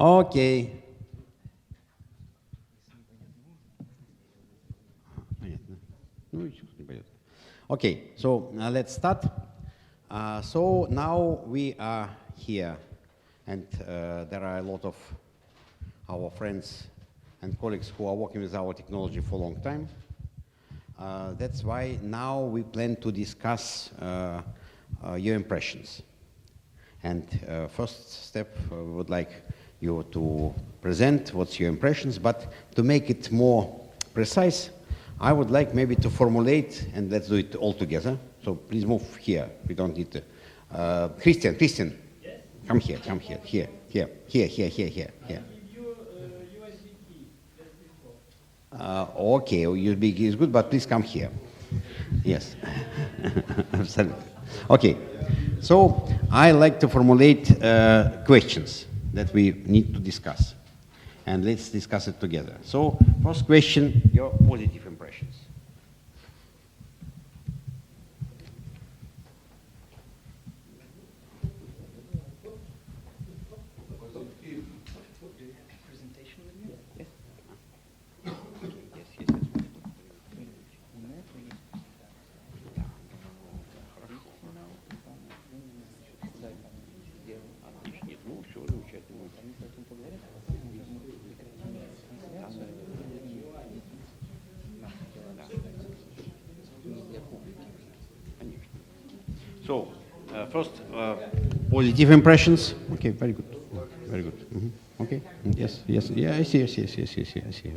Okay. Okay, so let's start. So now we are here, and there are a lot of our friends and colleagues who are working with our technology for a long time. That's why now we plan to discuss your impressions. And first step, we would like you to present what's your impressions, but to make it more precise, I would like maybe to formulate, and let's do it all together. So please move here. We don't need to. Christian, yes? Come here, here. Okay, USB key is good, but please come here. Yes, absolutely. Okay, so I like to formulate questions that we need to discuss, and let's discuss it together. So, first question: your positive impressions. So, first, positive impressions. Okay, very good, very good. Mm-hmm. Okay, yes, yeah, I see.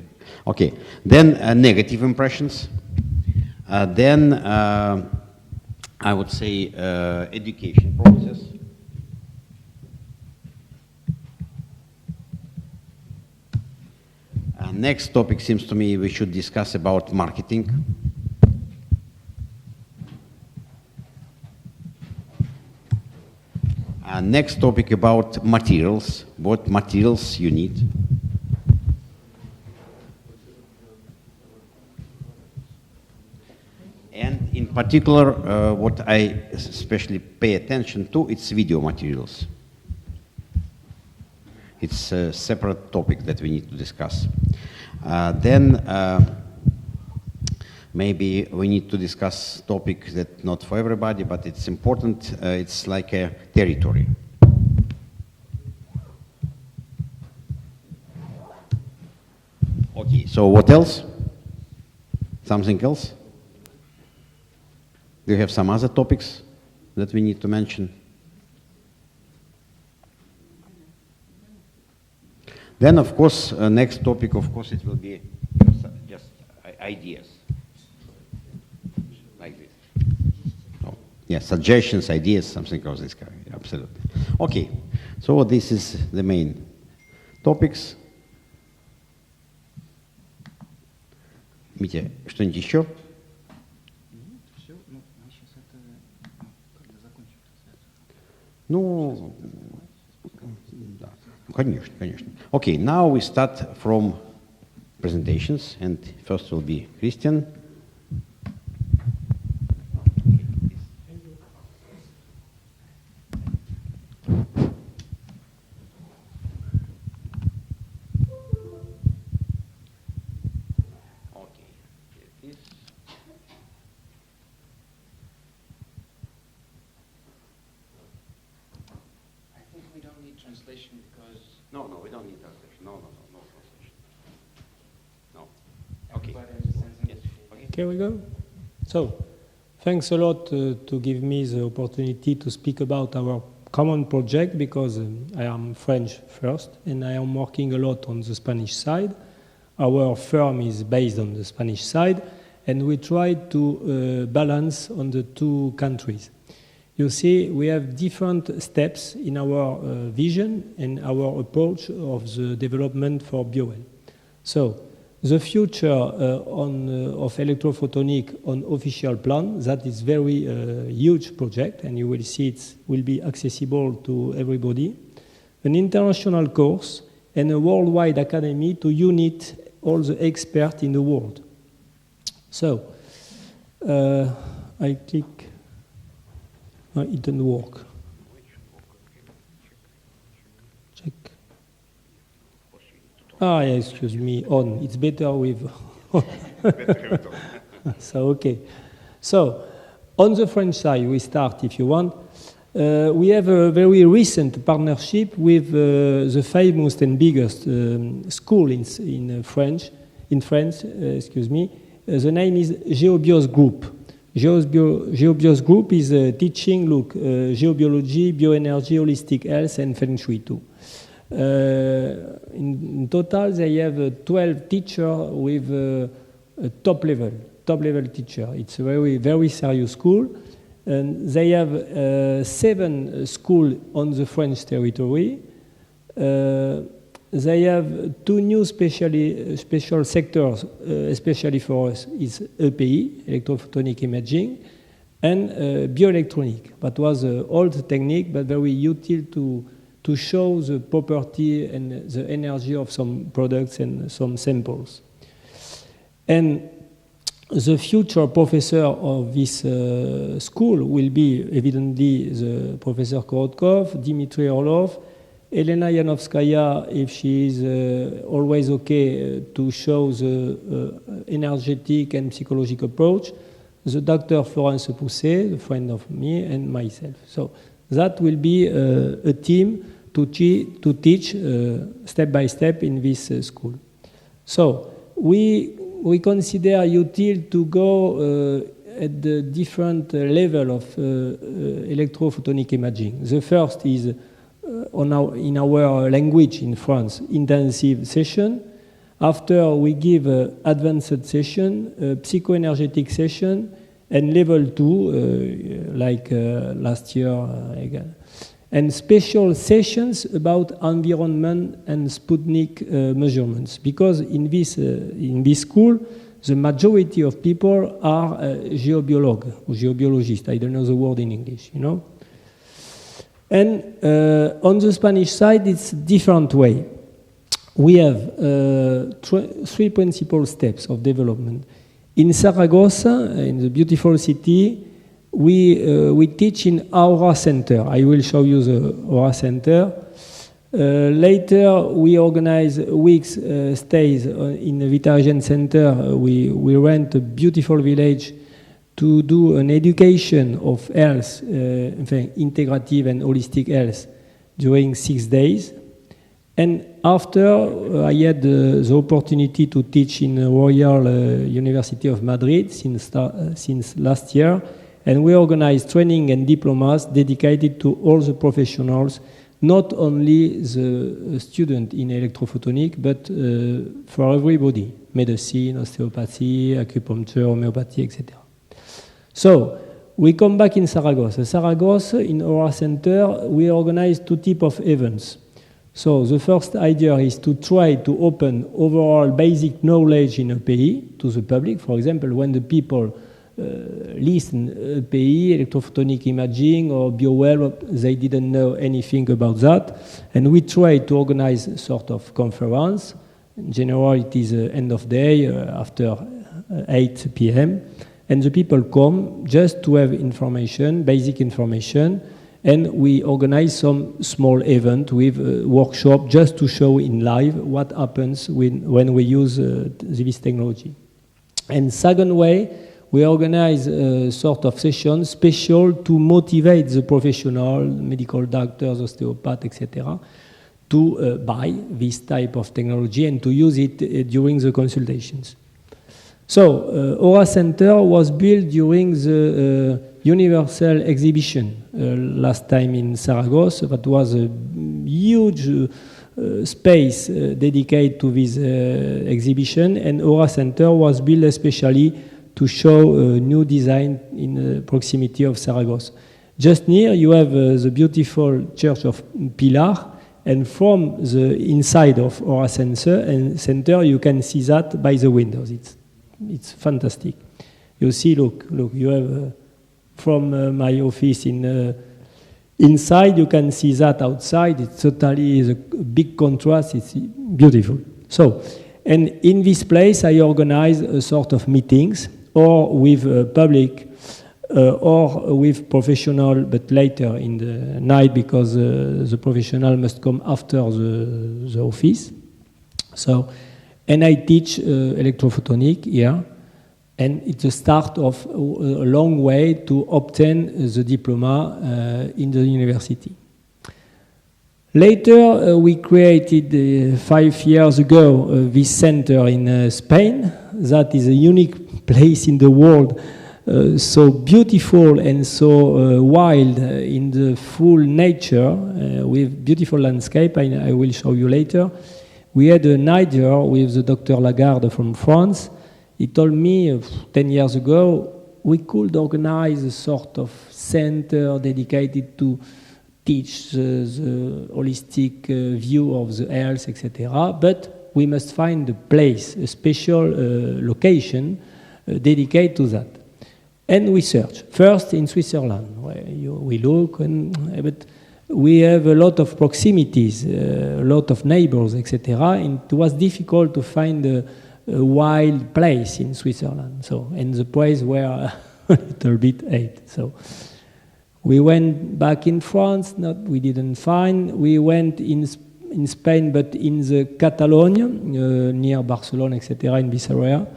Okay, then negative impressions. Then I would say education process. Next topic seems to me we should discuss about marketing. Next topic about materials, what materials you need. And in particular, what I especially pay attention to, it's video materials. It's a separate topic that we need to discuss. Then maybe we need to discuss topic that not for everybody, but it's important. It's like a territory. Okay, so what else? Something else? Do you have some other topics that we need to mention? Then, of course, next topic, of course, it will be just ideas. Like this. Oh, yeah, suggestions, ideas, something of this kind. Absolutely. Okay, so this is the main topics. Митя, что-нибудь еще? Ну, да, конечно. Okay, now we start from presentations, and first will be Christian. No, we don't need translation. No translation. No. Okay. Yes. Okay. Here we go. So, thanks a lot to give me the opportunity to speak about our common project, because I am French first, and I am working a lot on the Spanish side. Our firm is based on the Spanish side, and we try to balance on the two countries. You see, we have different steps in our vision and our approach of the development for BioL. So, the future of electrophotonic on official plan, that is very huge project, and you will see it will be accessible to everybody. An international course and a worldwide academy to unite all the experts in the world. So, I click. It didn't work. Check. Ah, yeah, excuse me, on. It's better with So, okay. So, on the French side, we start, if you want. We have a very recent partnership with the famous and biggest school in France. Excuse me. The name is GeoBios Group. GeoBios Group is teaching, geobiology, bioenergy, holistic health, and Feng Shui too. In total, they have 12 teachers with a top level teacher. It's a very, very serious school. And they have 7 schools on the French territory. They have 2 new special sectors, especially for us, is EPI, electrophotonic imaging, and bioelectronic. That was an old technique, but very useful to show the property and the energy of some products and some samples. And the future professor of this school will be evidently the Professor Korotkov, Dmitry Orlov, Elena Yanovskaya, if she is always okay to show the energetic and psychological approach, the Dr. Florence Pousset, a friend of me, and myself. So that will be a team to teach step by step in this school. So we consider util to go at the different level of electrophotonic imaging. The first is in our language in France, intensive session. After we give advanced session, psychoenergetic session, and level 2, like last year again. And special sessions about environment and Sputnik measurements, because in this school, the majority of people are geobiologues or geobiologists. I don't know the word in English, you know. And on the Spanish side, it's a different way. We have 3 principal steps of development. In Saragossa, in the beautiful city, we teach in Aura Center. I will show you the Aura Center. Later, we organize weeks stays in the Vitarigen Center. We rent a beautiful village to do an education of health, integrative and holistic health during 6 days. And after, I had the opportunity to teach in the Royal University of Madrid since last year. And we organize training and diplomas dedicated to all the professionals, not only the student in electrophotonic, but for everybody, medicine, osteopathy, acupuncture, homeopathy, etc. So, we come back in Saragossa. Saragossa, in our center, we organize 2 types of events. So, the first idea is to try to open overall basic knowledge in EPI to the public. For example, when the people listen EPI, electrophotonic imaging, or BioWell, they didn't know anything about that. And we try to organize a sort of conference. In general, it is end of day, after 8 p.m., and the people come just to have information, basic information, and we organize some small event with a workshop just to show in live what happens when we use this technology. And second way, we organize a sort of session special to motivate the professional, medical doctors, osteopaths, etc., to buy this type of technology and to use it during the consultations. So, Aura Center was built during the Universal Exhibition last time in Saragossa. That was a huge space dedicated to this exhibition, and Aura Center was built especially to show a new design in the proximity of Saragossa. Just near, you have the beautiful Church of Pilar, and from the inside of Aura Center, you can see that by the windows. It's fantastic. You see, look, you have from my office inside, you can see that outside. It's totally a big contrast. It's beautiful. So, and in this place, I organize a sort of meetings, or with public, or with professional, but later in the night, because the professional must come after the office. So, and I teach electrophotonic here, and it's the start of a long way to obtain the diploma in the university. Later, we created 5 years ago this center in Spain. That is a unique place in the world, so beautiful and so wild in the full nature, with beautiful landscape. I will show you later. We had a Niger with the Dr. Lagarde from France. He told me 10 years ago we could organize a sort of center dedicated to teach the holistic view of the health, etc. But we must find a place, a special location dedicated to that. And we search. First in Switzerland, where we look, but we have a lot of proximities, a lot of neighbors, etc. And it was difficult to find a wild place in Switzerland. So, and the place were a little bit hate. So, we went back in France. We didn't find. We went in Spain, but in the Catalonia, near Barcelona, etc. In this area.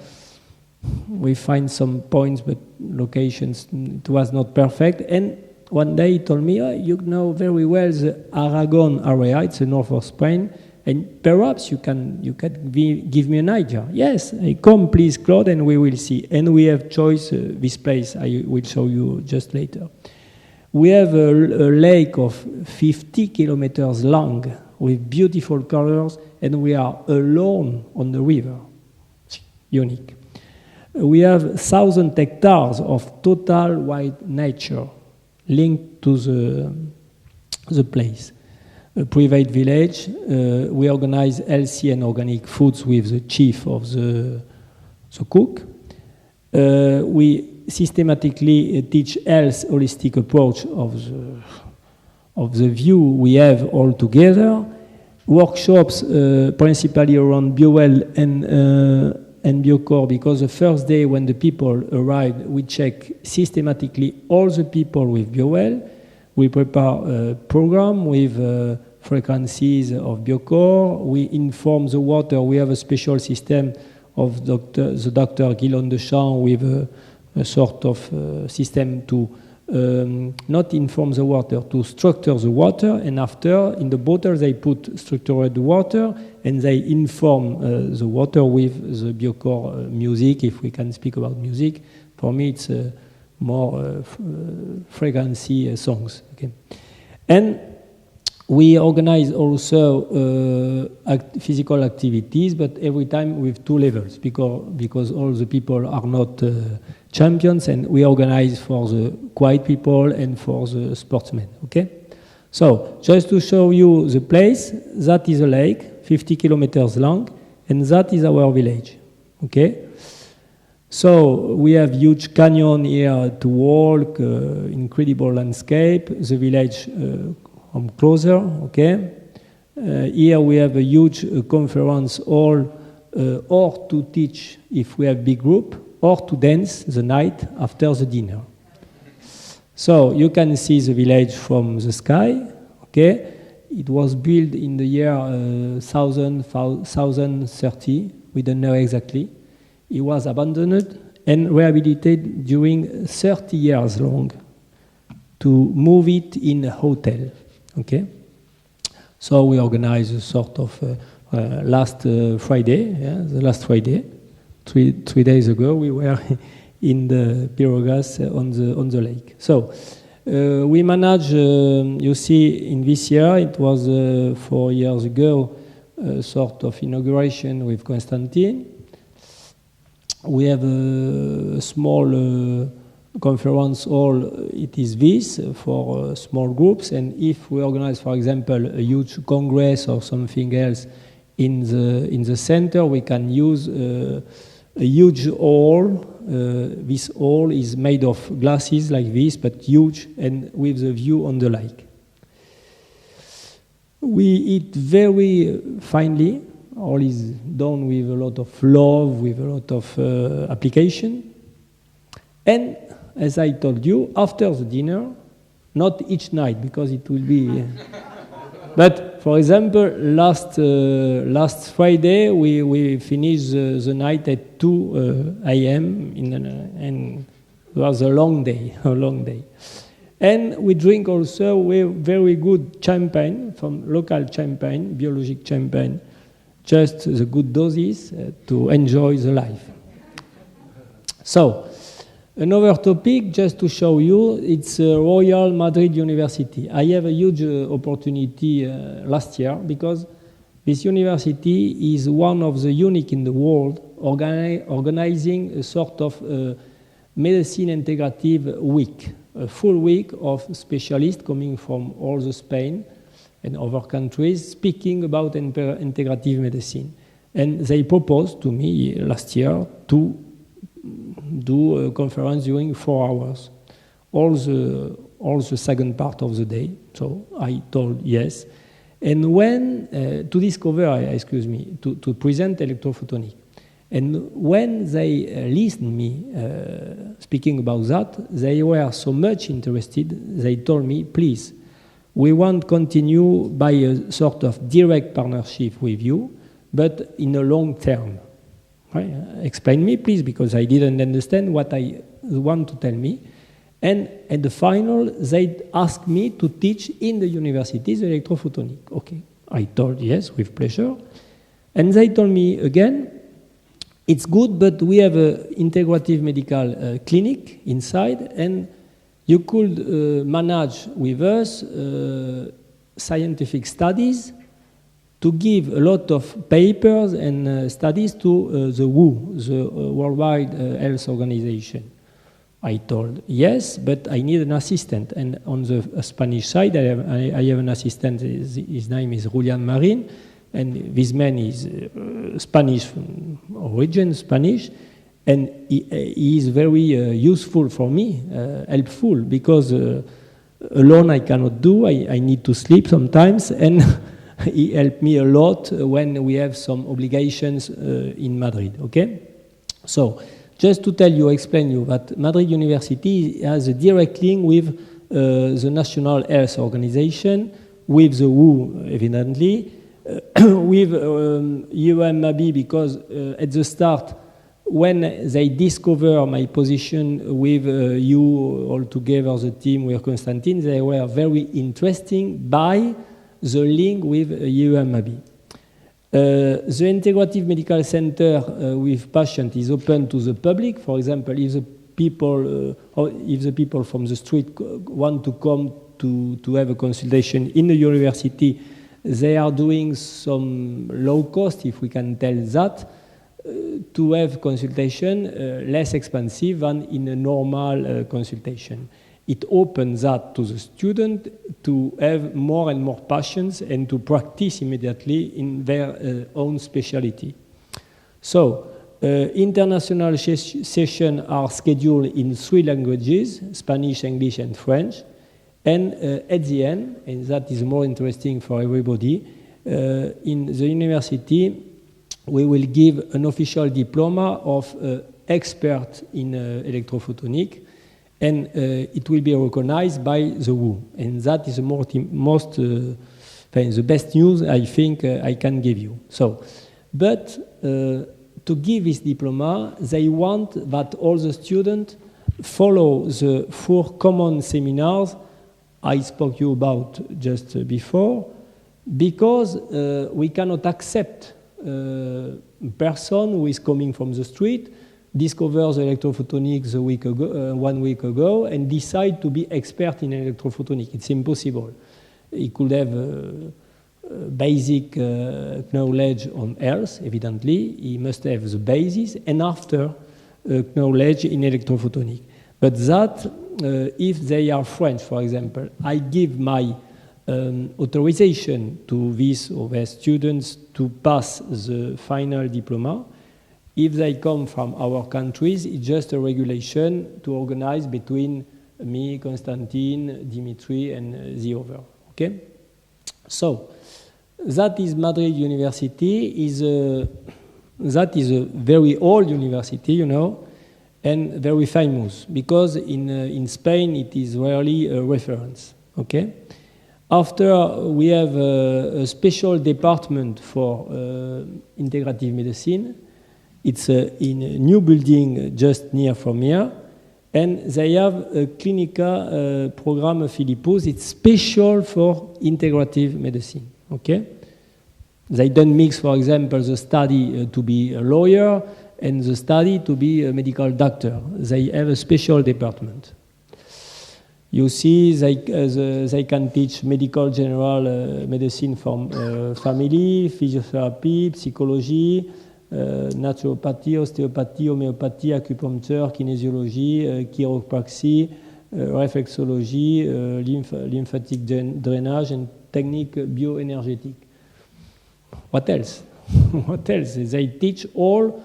We find some points, but locations, it was not perfect. And one day he told me, you know very well the Aragon area, it's the north of Spain, and perhaps you can give me an idea. Yes, come please, Claude, and we will see. And we have choice this place, I will show you just later. We have a lake of 50 kilometers long with beautiful colors, and we are alone on the river. Unique. We have 1,000 hectares of total wild nature linked to the place. A private village. We organize healthy and organic foods with the chief of the cook. We systematically teach health holistic approach of the view we have all together. Workshops principally around BioWell and BioCore, because the first day when the people arrived, we check systematically all the people with BioWell. We prepare a program with frequencies of BioCore. We inform the water. We have a special system of the Dr. Guillaume Deschamps with a sort of system to not inform the water, to structure the water, and after, in the bottle, they put structured water, and they inform the water with the BioCore music, if we can speak about music. For me, it's more frequency songs. Okay. And we organize also physical activities, but every time with 2 levels, because all the people are not champions, and we organize for the quiet people and for the sportsmen. Okay? So, just to show you the place, that is a lake, 50 kilometers long, and that is our village. Okay? So, we have huge canyon here to walk, incredible landscape, the village closer, okay? Here we have a huge conference hall, or to teach if we have big group, or to dance the night after the dinner. So you can see the village from the sky, okay? It was built in the year 1030, we don't know exactly. It was abandoned and rehabilitated during 30 years long to move it in a hotel, okay? So we organized a sort of last Friday, the last Friday, three days ago, we were in the Pirogas on the lake. So we managed, you see, in this year, it was 4 years ago, a sort of inauguration with Constantine. We have a small conference hall, it is this, for small groups, and if we organize, for example, a huge congress or something else in the center, we can use a huge hall. This hall is made of glasses like this, but huge, and with the view on the lake. We eat very finely. All is done with a lot of love, with a lot of application. And as I told you, after the dinner, not each night, because it will be... but For example, last Friday we finished the night at 2 a.m. and it was a long day, And we drink also very good champagne from local champagne, biologic champagne, just the good doses to enjoy the life. So, another topic, just to show you, it's Royal Madrid University. I have a huge opportunity last year because this university is one of the unique in the world organizing a sort of medicine integrative week, a full week of specialists coming from all the Spain and other countries speaking about integrative medicine. And they proposed to me last year to do a conference during 4 hours, all the second part of the day. So I told yes. And when, to present electrophotonic. And when they listened me speaking about that, they were so much interested, they told me, please, we want to continue by a sort of direct partnership with you, but in a long term. Right? Explain me, please, because I didn't understand what I want to tell me. And at the final, they asked me to teach in the universities electrophotonic. Okay, I told yes, with pleasure. And they told me again, it's good, but we have an integrative medical clinic inside, and you could manage with us scientific studies to give a lot of papers and studies to the WHO, the World Health Organization. I told yes, but I need an assistant. And on the Spanish side, I have an assistant. His name is Julian Marin, and this man is Spanish origin, Spanish, and he is very useful for me, helpful, because alone I cannot do. I need to sleep sometimes, and he helped me a lot when we have some obligations in Madrid. Okay, so just to tell you, explain you that Madrid University has a direct link with the National Health Organization, with the WHO, evidently, with UMAB, because at the start, when they discover my position with you all together, the team with Constantine, they were very interested by the link with UMAB. The integrative medical center with patient is open to the public. For example, if the people from the street want to come to have a consultation in the university, they are doing some low cost, if we can tell that, to have consultation less expensive than in a normal consultation. It opens that to the student to have more and more patients and to practice immediately in their own specialty. So, international sessions are scheduled in 3 languages, Spanish, English, and French. And at the end, and that is more interesting for everybody, in the university, we will give an official diploma of expert in electrophotonic, and it will be recognized by the WHO. And that is the best news I think I can give you. So, but to give this diploma, they want that all the students follow the 4 common seminars I spoke you about just before, because we cannot accept a person who is coming from the street, discovers electrophotonics 1 week ago, and decide to be expert in electrophotonics. It's impossible. He could have basic knowledge on health, evidently. He must have the basis, and after knowledge in electrophotonics. But that, if they are French, for example, I give my authorization to these or their students to pass the final diploma. If they come from our countries, it's just a regulation to organize between me, Constantine, Dimitri, and the other. Okay? So, that is Madrid University. That is a very old university, you know, and very famous, because in Spain it is rarely a reference. Okay? After, we have a special department for integrative medicine. It's in a new building just near from here. And they have a clinical program of Philippus. It's special for integrative medicine. Okay? They don't mix, for example, the study to be a lawyer and the study to be a medical doctor. They have a special department. You see, they can teach medical general medicine from family, physiotherapy, psychology, naturopathy, osteopathy, homéopathie, acupuncture, kinésiologie, chiropraxie, reflexologie, lymphatic drainage, and technique bioénergétique. What else? What else? They teach all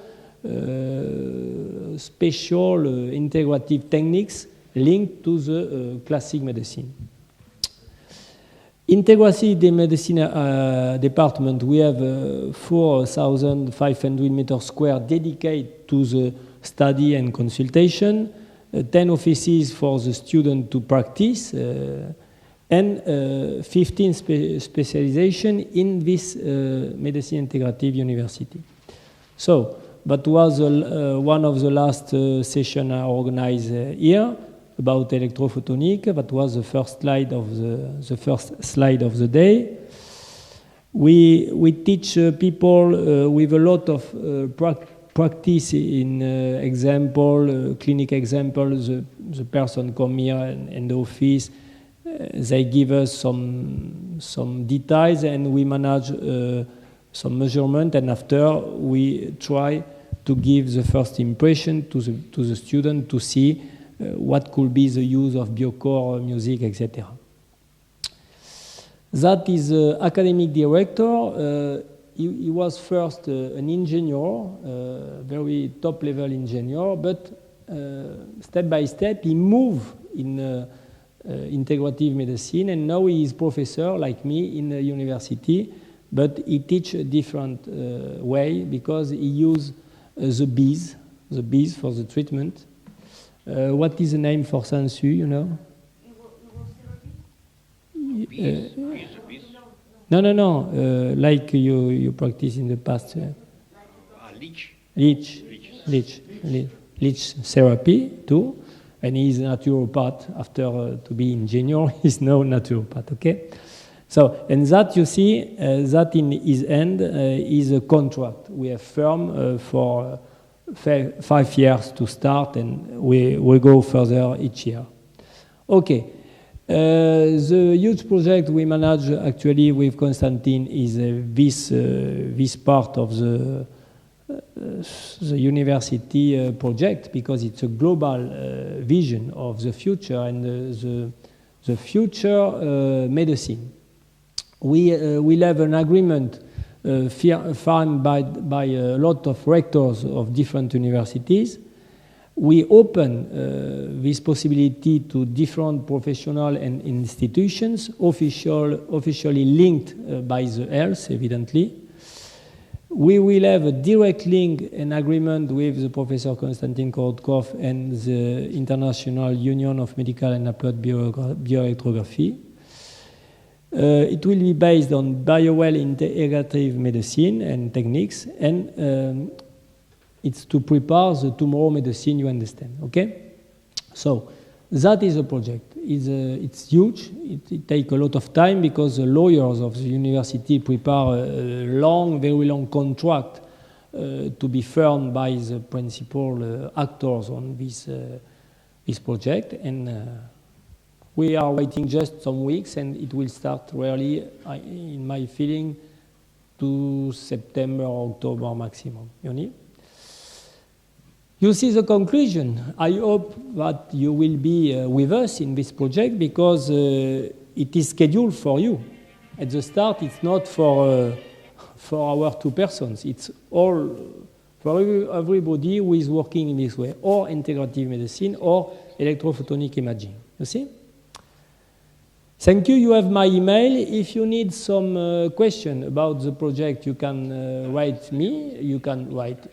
special integrative techniques linked to the classic medicine. Integrative medicine department, we have 4,500 meters square dedicated to the study and consultation, 10 offices for the student to practice, and 15 specialization in this medicine integrative university. So, that was one of the last sessions I organized here about electrophotonic. That was the first slide of the day. We teach people with a lot of practice in example, clinic example. The person come here in the office. They give us some details, and we manage some measurement. And after, we try to give the first impression to the student to see what could be the use of biocore music, etc. That is academic director. He was first an engineer, very top-level engineer, but step by step he moved in integrative medicine, and now he is professor, like me, in the university, but he teach a different way because he use the bees for the treatment. What is the name for sensu, you know? No. Like you practice in the past. Leech therapy too. And he's a naturopath. After to be engineer, he's now naturopath. Okay. So, and that you see, that in his end is a contract. We have firm for 5 years to start, and we go further each year. Okay. The huge project we manage actually with Constantine is this part of the university project, because it's a global vision of the future and the future medicine. We will have an agreement found by a lot of rectors of different universities. We open this possibility to different professional and institutions, officially linked by the health, evidently. We will have a direct link and agreement with the Professor Konstantin Korotkov and the International Union of Medical and Applied Bioelectrography. It will be based on biowell integrative medicine and techniques, and it's to prepare the tomorrow medicine, you understand, okay? So that is a project. It's huge. It takes a lot of time because the lawyers of the university prepare a very long contract to be firmed by the principal actors on this project, and we are waiting just some weeks, and it will start really, in my feeling, to September or October maximum. You see the conclusion. I hope that you will be with us in this project, because it is scheduled for you. At the start, it's not for our 2 persons. It's all for everybody who is working in this way, or integrative medicine or electrophotonic imaging. You see? Thank you. You have my email. If you need some question about the project, you can write me. You can write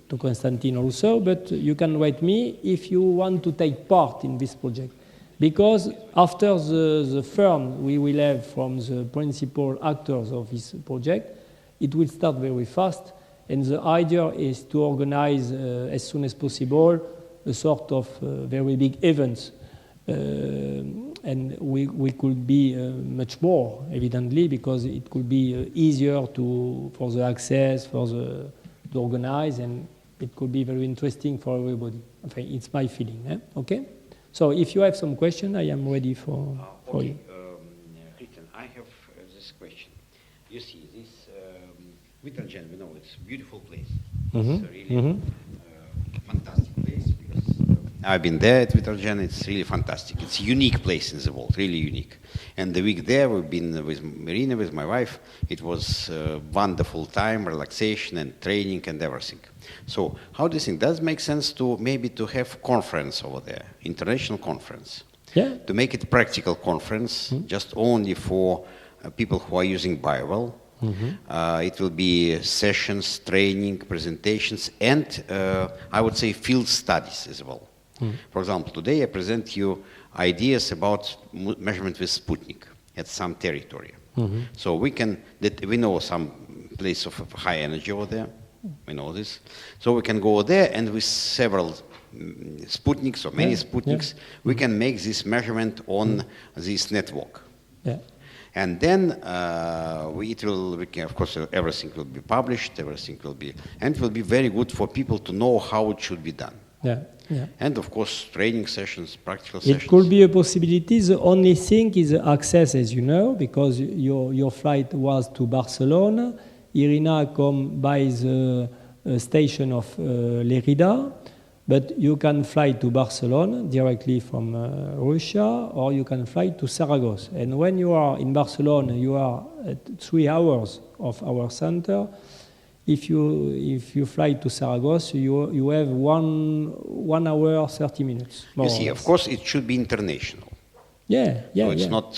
to Constantine also, but you can write me if you want to take part in this project. Because after the firm we will have from the principal actors of this project, it will start very fast, and the idea is to organize as soon as possible a sort of very big events. And we could be much more, evidently, because it could be easier for the access, to organize, and it could be very interesting for everybody. Okay, it's my feeling. Okay? So if you have some question, I am ready for you. Christian, I have this question. You see, this Vitergen, we know it's a beautiful place. It's a really fantastic place because I've been there at Vitergen. It's really fantastic. It's a unique place in the world, really unique. And the week there, we've been with Marina, with my wife. It was a wonderful time, relaxation and training and everything. So how do you think? Does it make sense to maybe to have conference over there, international conference? Yeah. To make it practical conference, just only for people who are using Biowell. It will be sessions, training, presentations, and I would say field studies as well. For example, today I present you ideas about measurement with Sputnik at some territory. So we know some place of high energy over there. We know this. So we can go there, and with several Sputniks or many Sputniks, we can make this measurement on this network. And then of course, everything will be published, and it will be very good for people to know how it should be done. And of course, training sessions, practical sessions. It could be a possibility. The only thing is access, as you know, because your flight was to Barcelona. Irina come by the station of Lerida, but you can fly to Barcelona directly from Russia, or you can fly to Saragossa. And when you are in Barcelona, you are at 3 hours of our center. If you fly to Saragossa, you have 1 hour 30 minutes. You see, of course, it should be international. So it's not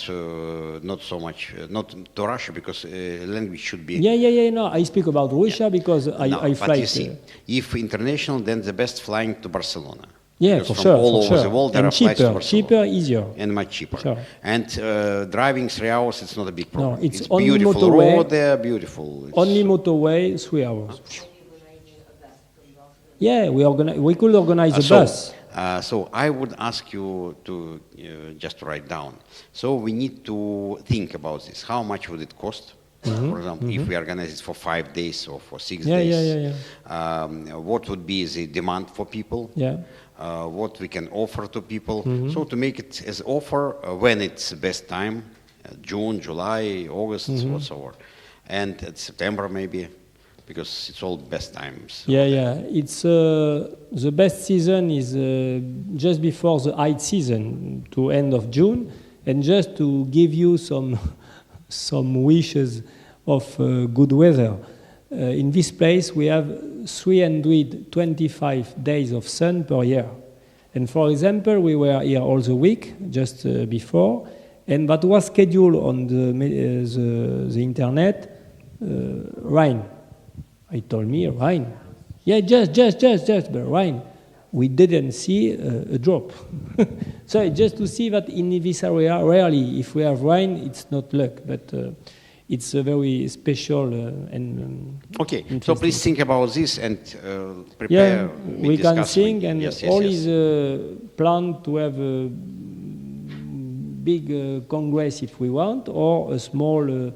so much not to Russia, because language should be. No, I speak about Russia because I fly. But you see, if international, then the best flying to Barcelona. Yeah, for sure. All over the world, there are flights to Barcelona. Cheaper, easier. And much cheaper. Sure. And driving 3 hours, it's not a big problem. No, it's beautiful motorway, road there, beautiful. Only motorway, 3 hours. We could organize a bus. So I would ask you to just write down. So we need to think about this. How much would it cost? For example, if we organize it for 5 days or for 6 days, what would be the demand for people? What we can offer to people? So to make it as offer when it's the best time, June, July, August, whatsoever, and at September maybe. Because it's all best times. It's the best season is just before the high season, to end of June, and just to give you some wishes of good weather. In this place, we have 325 days of sun per year, and for example, we were here all the week just before, and that was scheduled on the internet rain. I told me rain. Just but rain. We didn't see a drop. So just to see that in this area, rarely, if we have rain, it's not luck, but it's a very special and okay. So please think about this and prepare. We can think, and all is planned to have a big congress if we want, or a small.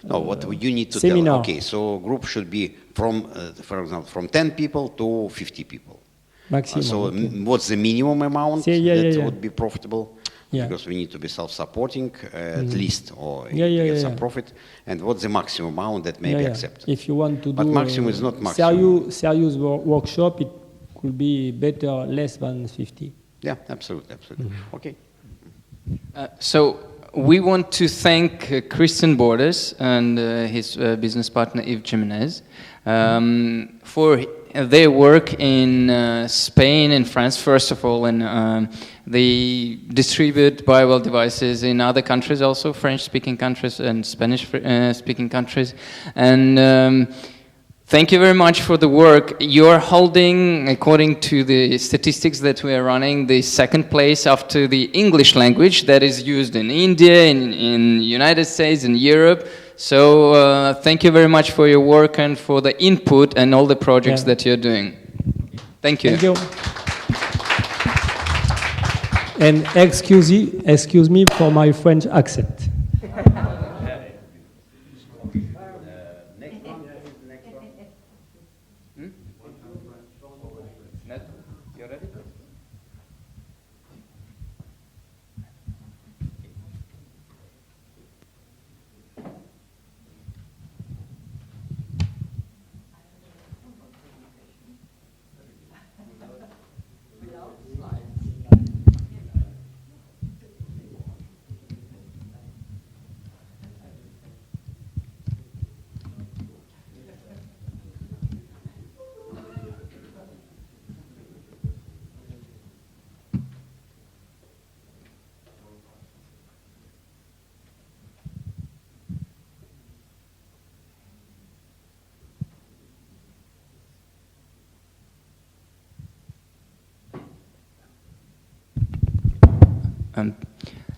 No, what you need to seminar. tell. Okay, so group should be from, for example, from 10 people to 50 people. Maximum. So what's the minimum amount that would be profitable? Yeah. Because we need to be self-supporting at least, or get some profit. And what's the maximum amount that may be accepted? If you want to but do maximum is not maximum. serious workshop, it could be better less than 50. Yeah, absolutely. Okay. So we want to thank Christian Borders and his business partner Yves Jimenez for their work in Spain and France, first of all, and they distribute Biowell devices in other countries also, French-speaking countries and Spanish-speaking countries. And Thank you very much for the work. You're holding, according to the statistics that we are running, the second place after the English language that is used in India, in United States, in Europe. So thank you very much for your work and for the input and all the projects that you're doing. Thank you. Thank you. And excuse me for my French accent.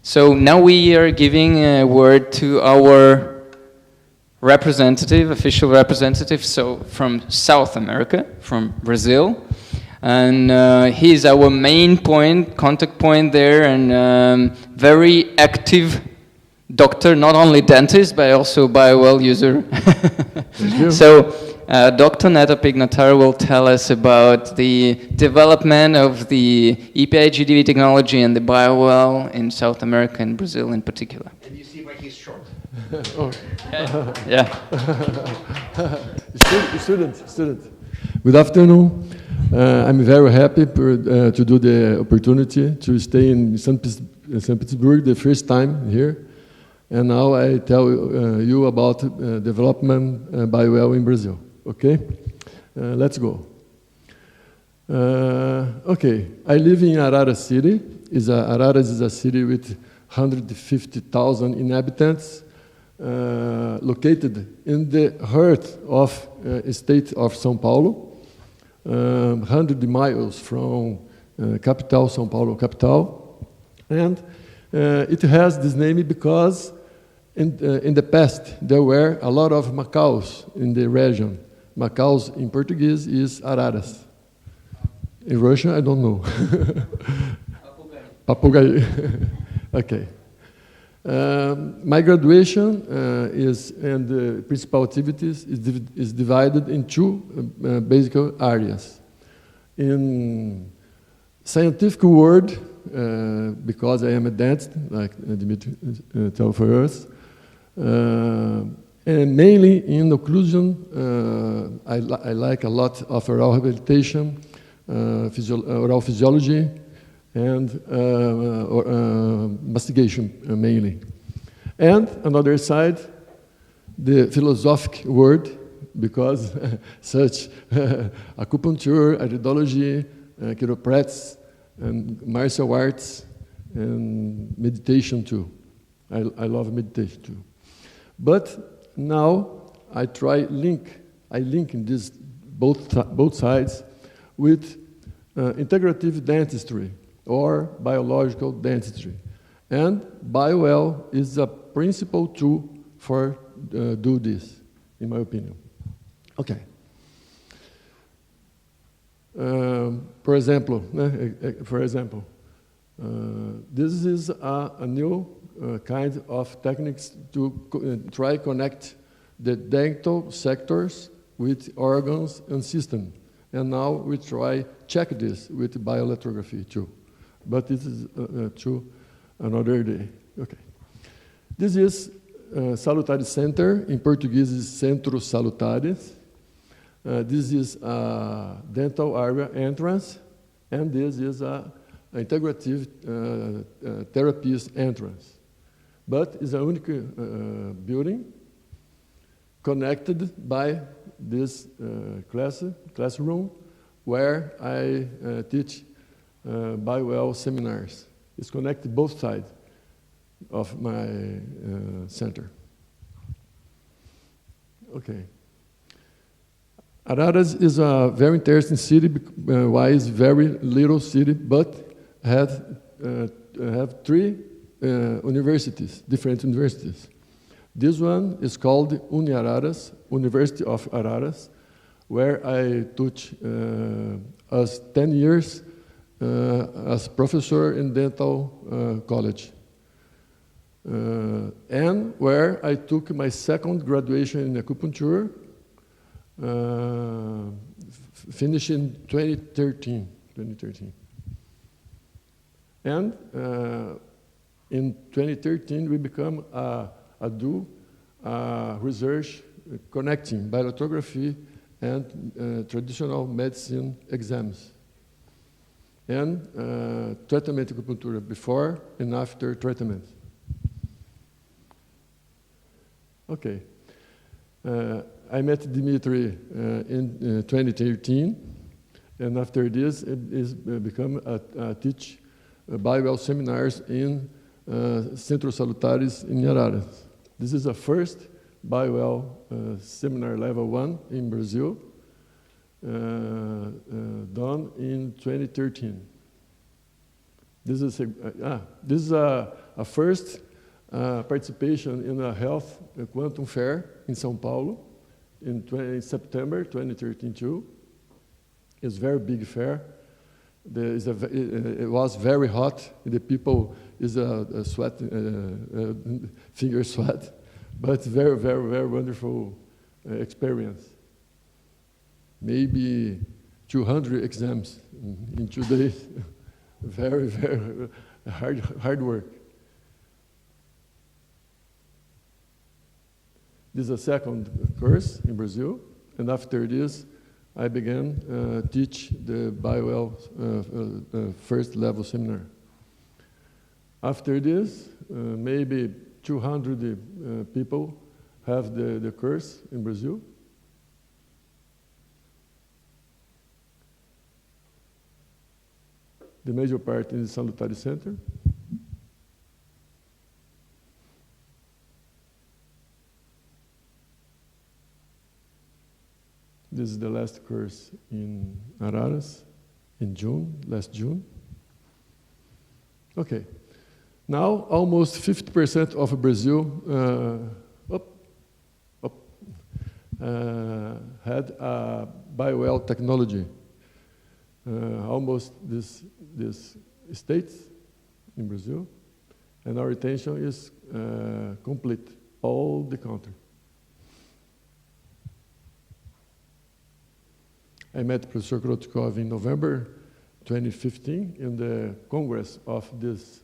So now we are giving a word to our representative, official representative, so from South America, from Brazil. And he's our main point, contact point there, and very active doctor, not only dentist, but also biowell user. So Dr. Neto Pignataro will tell us about the development of the EPI-GDV technology and the biowell in South America and Brazil in particular. And you see why he's short. Yeah. Student. Good afternoon. I'm very happy to do the opportunity to stay in St. Petersburg the first time here. And now I tell you about development biowell in Brazil. Okay? Let's go. Okay, I live in Arara City. Araras is a city with 150,000 inhabitants, located in the heart of state of São Paulo, 100 miles from capital, São Paulo capital. And it has this name because in the past there were a lot of Macaus in the region. Macaus in Portuguese is Araras. In Russian, I don't know. Papagaio. Okay. My graduation and the principal activities is divided in two basic areas. In scientific world, because I am a dentist, like Dimitri told for us, and mainly in occlusion, I like a lot of oral rehabilitation, oral physiology, and investigation mainly. And another side, the philosophic word, because such acupuncture, iridology, chiropractic, and martial arts, and meditation too. I love meditation too. But now I link in this both sides with integrative dentistry or biological dentistry. And biowell is a principal tool for do this, in my opinion. Okay. For example, this is a new kind of techniques to try connect the dental sectors with organs and system. And now we try check this with biolithography too. But this is to another day. Okay. This is Salutare Center. In Portuguese is Centro Salutares. This is a dental area entrance, and this is a integrative therapies entrance. But it's a unique building connected by this classroom where I teach biowell seminars. It's connected both sides of my center. Okay. Araras is a very interesting city. Why it's very little city, but have 3 universities, different universities. This one is called Uniararas, University of Araras, where I taught as 10 years as professor in dental college. And where I took my second graduation in acupuncture, finished in 2013. And in 2013, we become a dual research connecting biolithography and traditional medicine exams. And treatment acupuncture before and after treatment. Okay. I met Dimitri in 2013, and after this, it is become a teach biowell seminars in Centros Salutares in Araras. This is the first biowell seminar level 1 in Brazil, done in 2013. This is a first participation in a health quantum fair in São Paulo in September 2013 too. It's a very big fair. It was very hot. The people is a sweat, finger sweat, but very, very, very wonderful experience. Maybe 200 exams in 2 days. Very, very hard work. This is a second course in Brazil, and after this, I began teach the biowell first level seminar. After this, maybe 200 people have the course in Brazil. The major part in the Salutare Center. This is the last course in Araras in June, last June. Okay. Now, almost 50% of Brazil had a biowell technology. Almost this states in Brazil, and our intention is complete all the country. I met Professor Krotkov in November 2015 in the Congress of this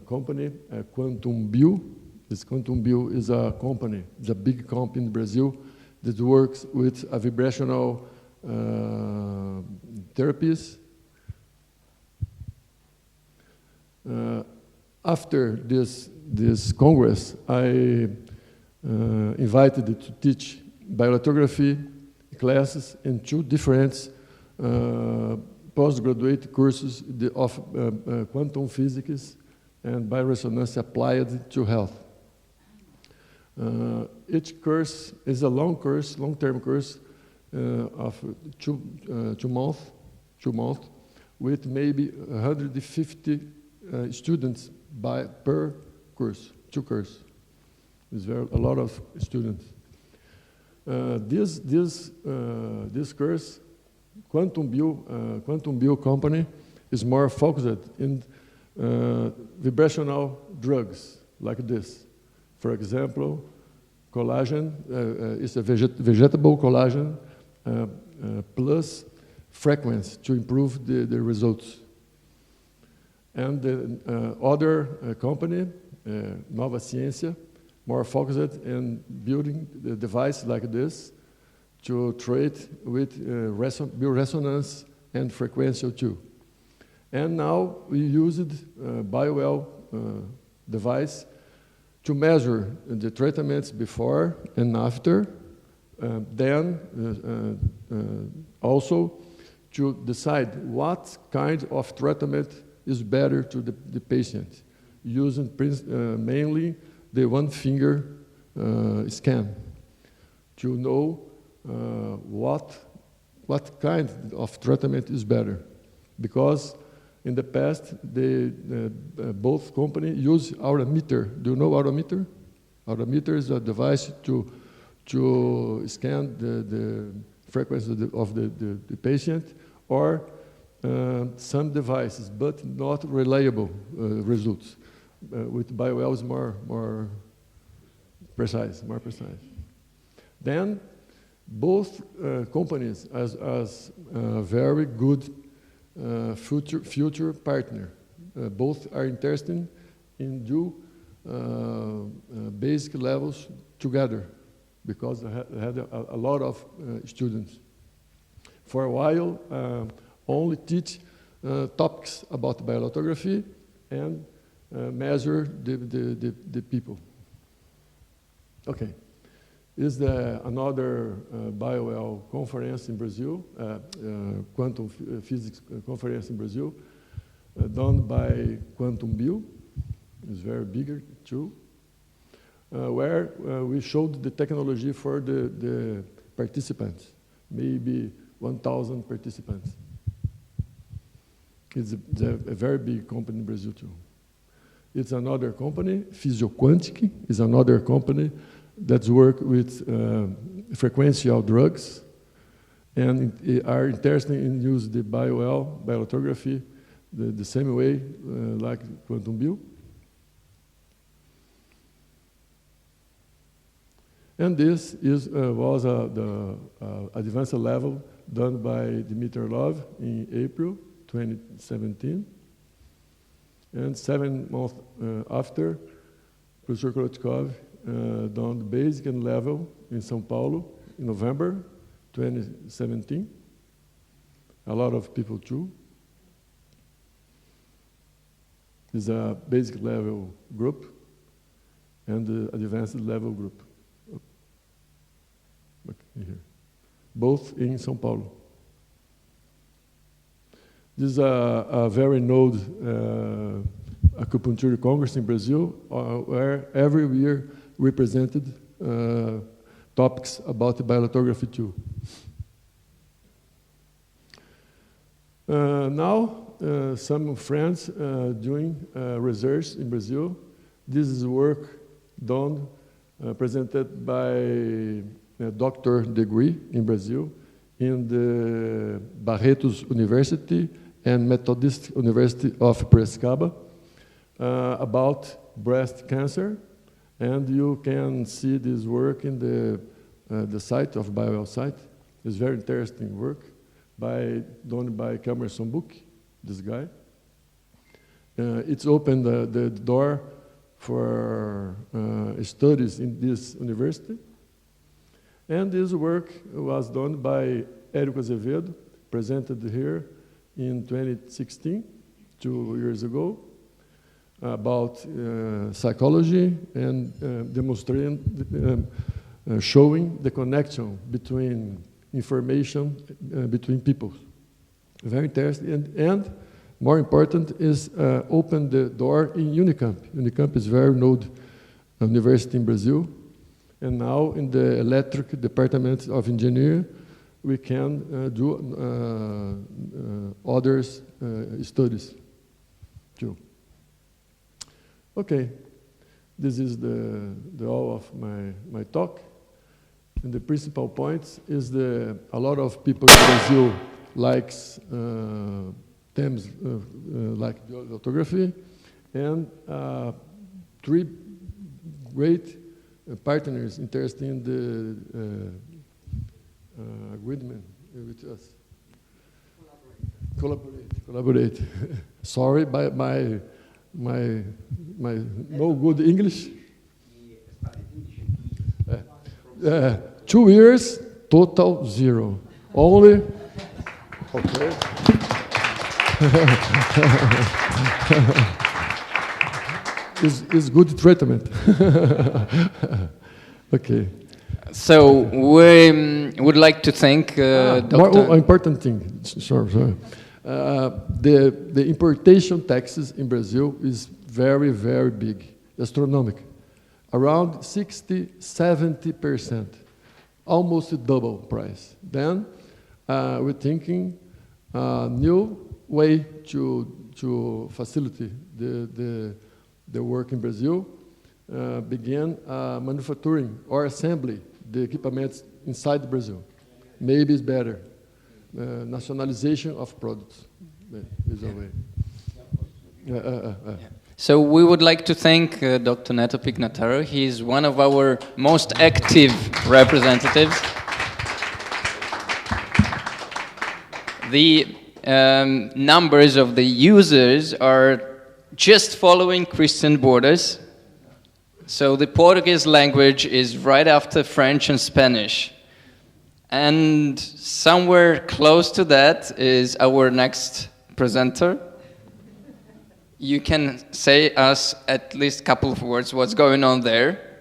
company, Quantum Bio. This Quantum Bio is a company, it's a big company in Brazil that works with vibrational therapies. After this Congress, I invited to teach biolithography classes in 2 different postgraduate courses of quantum physics and bioresonance applied to health. Each course is a long-term course of 2 months, with maybe 150 students per course, 2 courses. It's a lot of students. This course, Quantum Bio company, is more focused in vibrational drugs like this. For example, collagen is a vegetable collagen plus frequency to improve the results. And the other company, Nova Ciência, more focused in building the device like this to treat with bioresonance and frequency too. And now we used biowell device to measure the treatments before and after, then also to decide what kind of treatment is better to the patient, using mainly the 1 finger scan to know what kind of treatment is better. Because in the past, both companies use aurimeter. Do you know aurimeter? Aurimeter is a device to scan the frequency of the patient, or some devices, but not reliable results. With BioWell is more precise. Then both companies as very good future partner. Both are interested in do basic levels together, because they had a lot of students. For a while, only teach topics about biolithography and measure the people. Okay. Is another BioWell conference in Brazil, quantum physics conference in Brazil, done by Quantum Bio. It's very bigger too, where we showed the technology for the participants, maybe 1,000 participants. It's a very big company in Brazil too. It's another company, Physioquantic, is another company that's work with frequential drugs, and are interested in use the BioWell, biolithography, the same way like Quantum Bio. And this was the advanced level done by Dmitry Love in April 2017. And 7 months after, Professor Kolotkov done the basic and level in São Paulo in November 2017. A lot of people too. It's a basic level group and the advanced level group. Here. Both in São Paulo. This is a very known acupuncture congress in Brazil, where every year we presented topics about biolithography too. Now, some friends doing research in Brazil. This is work done, presented by a doctor degree in Brazil, in the Barretos University and Methodist University of Piracicaba, about breast cancer. And you can see this work in the site of BioWell site. It's very interesting work done by Camerson Book, this guy. It's opened the door for studies in this university. And this work was done by Érico Azevedo, presented here in 2016, 2 years ago, about psychology and demonstrating, showing the connection between information between people. Very interesting, and more important is open the door in Unicamp. Unicamp is very known university in Brazil. And now in the electric department of engineering, we can do others studies too. Okay, this is the all of my talk. And the principal points is a lot of people in Brazil likes themes like photography, and 3 great partners interested in the agreement with us. Collaborate. Sorry, by my no good English. 2 years, total 0. Only. Okay. Is good treatment. Okay. So we would like to thank Dr. More important thing. Sorry. The importation taxes in Brazil is very, very big, astronomical. Around 60-70% almost double price. Then we're thinking new way to facilitate the work in Brazil, begin manufacturing or assembly the equipment inside Brazil. Maybe it's better. Nationalization of products is a way. So we would like to thank Dr. Neto Pignataro. He is one of our most active representatives. The numbers of the users are just following Christian borders. So the Portuguese language is right after French and Spanish. And somewhere close to that is our next presenter. You can say us at least a couple of words what's going on there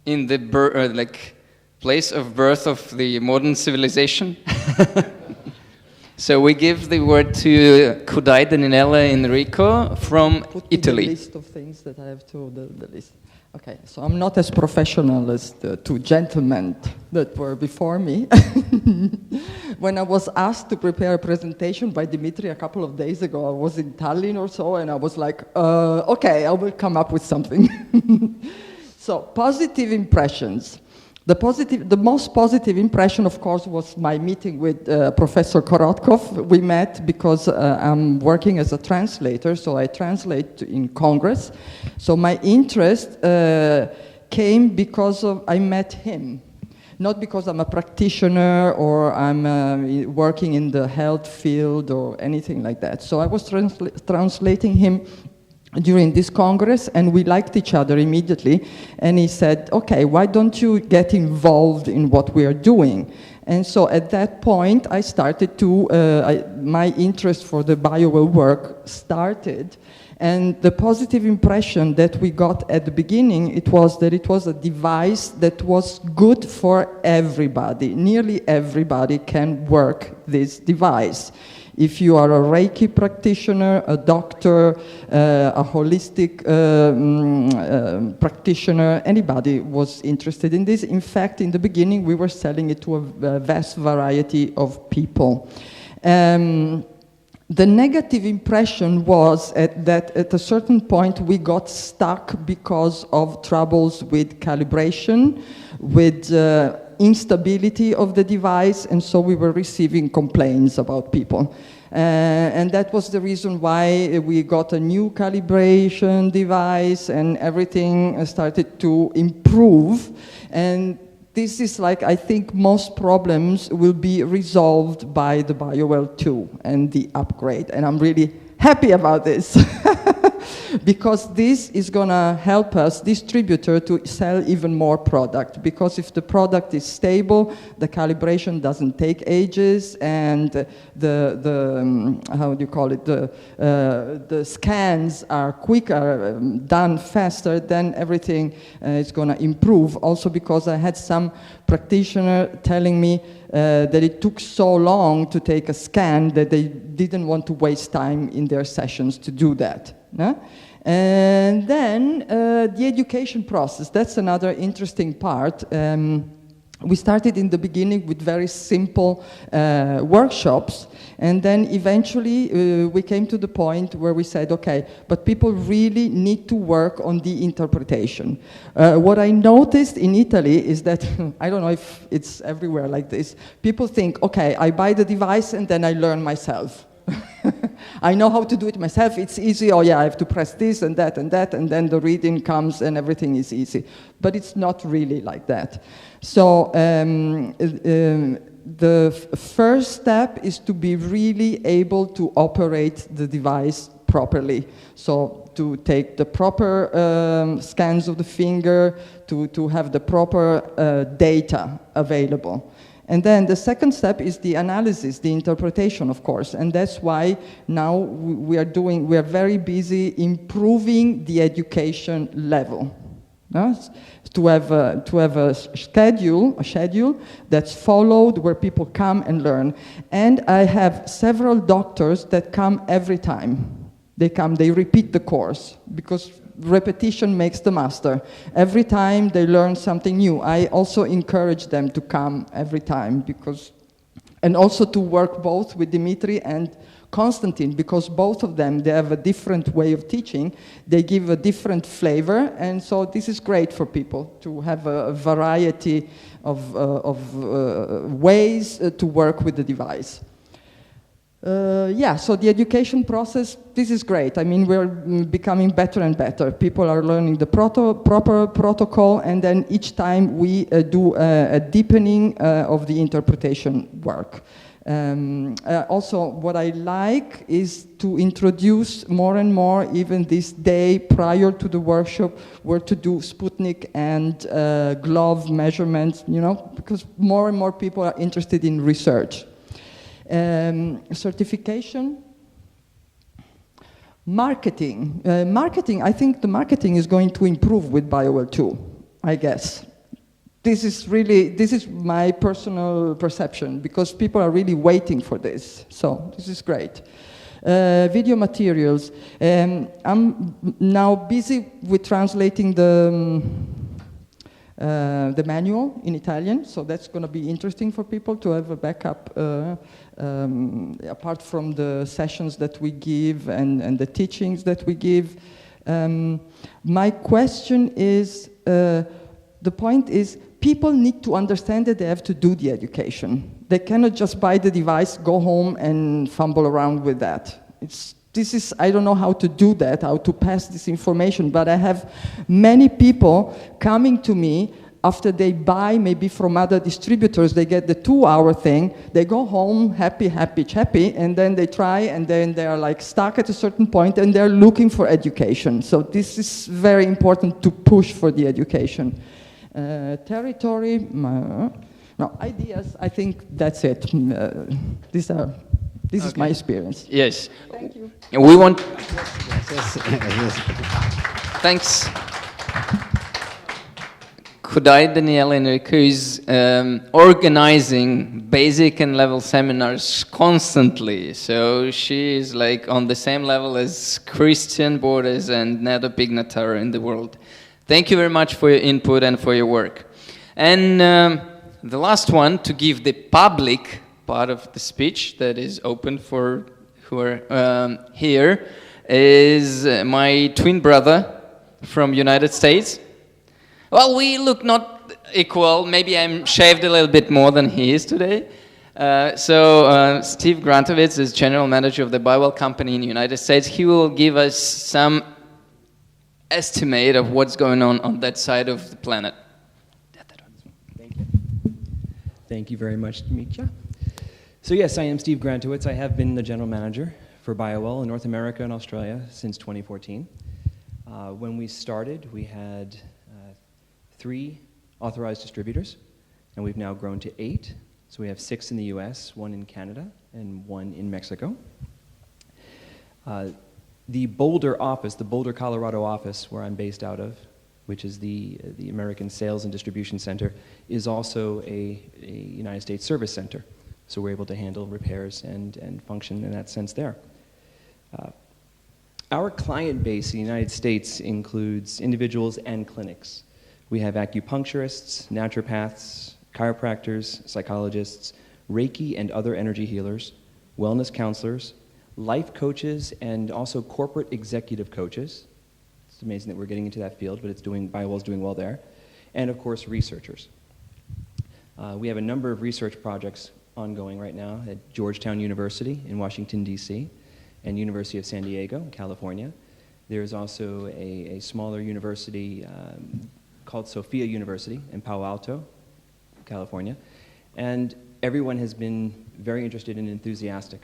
in the place of birth of the modern civilization. So we give the word to Kudai Daniela Enrico from Italy. The list of things that I have to the list. Okay, so I'm not as professional as the two gentlemen that were before me. When I was asked to prepare a presentation by Dimitri a couple of days ago, I was in Tallinn or so, and I was like, okay, I will come up with something. So, positive impressions. The most positive impression, of course, was my meeting with Professor Korotkov. We met because I'm working as a translator, so I translate in Congress. So my interest came because I met him, not because I'm a practitioner or I'm working in the health field or anything like that. So I was translating him during this Congress, and we liked each other immediately. And he said, okay, why don't you get involved in what we are doing? And so at that point, I started to, my interest for the biowell work started. And the positive impression that we got at the beginning, it was that it was a device that was good for everybody. Nearly everybody can work this device. If you are a Reiki practitioner, a doctor, a holistic practitioner, anybody was interested in this. In fact, in the beginning, we were selling it to a vast variety of people. The negative impression was that at a certain point we got stuck because of troubles with calibration, with instability of the device, and so we were receiving complaints about people. And that was the reason why we got a new calibration device and everything started to improve. And this is like, I think most problems will be resolved by the BioWell 2 and the upgrade. And I'm really happy about this. Because this is going to help us, distributor, to sell even more product. Because if the product is stable, the calibration doesn't take ages, and the how do you call it, the scans are quicker, done faster, then everything is going to improve. Also because I had some practitioner telling me that it took so long to take a scan that they didn't want to waste time in their sessions to do that. No? And then the education process, that's another interesting part. We started in the beginning with very simple workshops, and then eventually we came to the point where we said, okay, but people really need to work on the interpretation. What I noticed in Italy is that, I don't know if it's everywhere like this, people think, okay, I buy the device and then I learn myself. I know how to do it myself, it's easy, oh yeah, I have to press this and that, and then the reading comes and everything is easy. But it's not really like that. So the first step is to be really able to operate the device properly. So to take the proper scans of the finger, to have the proper data available. And then the second step is the analysis, the interpretation, of course. And that's why now we are very busy improving the education level. To have a schedule that's followed, where people come and learn. And I have several doctors that come every time. They come, they repeat the course, because repetition makes the master. Every time they learn something new. I also encourage them to come every time and also to work both with Dimitri and Konstantin, because both of them, they have a different way of teaching. They give a different flavor, and so this is great for people to have a variety of ways to work with the device. So the education process, this is great. I mean, we're becoming better and better. People are learning the proper protocol, and then each time we do a deepening of the interpretation work. Also, what I like is to introduce more and more, even this day prior to the workshop, where to do Sputnik and glove measurements, because more and more people are interested in research. Certification. Marketing. I think the marketing is going to improve with BioWell 2, I guess. This is my personal perception, because people are really waiting for this. So this is great. Video materials. I'm now busy with translating the manual in Italian, so that's going to be interesting for people to have a backup, apart from the sessions that we give and the teachings that we give. My question is, the point is, people need to understand that they have to do the education. They cannot just buy the device, go home and fumble around with that. I don't know how to do that, how to pass this information, but I have many people coming to me after they buy maybe from other distributors. They get the 2-hour thing, they go home happy, and then they try, and then they are like stuck at a certain point, and they're looking for education. So this is very important to push for the education. Territory, no, ideas, I think that's it. This is my experience. Yes. Thank you. We want... Yes. Thanks. Kudai Daniela Enrico is organizing basic and level seminars constantly. So she is like on the same level as Christian Borders and Nedo Pignataro in the world. Thank you very much for your input and for your work. And the last one, to give the public part of the speech that is open for who are here, is my twin brother from United States. Well, we look not equal. Maybe I'm shaved a little bit more than he is today. Steve Grantovitz is general manager of the BioWell company in the United States. He will give us some estimate of what's going on that side of the planet. Thank you. Thank you very much, Dmitya. So yes, I am Steve Grantowitz. I have been the general manager for BioWell in North America and Australia since 2014. When we started, we had 3 authorized distributors, and we've now grown to 8. So we have 6 in the US, 1 in Canada, and 1 in Mexico. The Boulder office, the Boulder, Colorado office, where I'm based out of, which is the American Sales and Distribution Center, is also a United States service center. So we're able to handle repairs and function in that sense there. Our client base in the United States includes individuals and clinics. We have acupuncturists, naturopaths, chiropractors, psychologists, Reiki and other energy healers, wellness counselors, life coaches, and also corporate executive coaches. It's amazing that we're getting into that field, but BioWell's doing well there. And of course, researchers. We have a number of research projects ongoing right now at Georgetown University in Washington, D.C., and University of San Diego in California. There's also a smaller university called Sophia University in Palo Alto, California. And everyone has been very interested and enthusiastic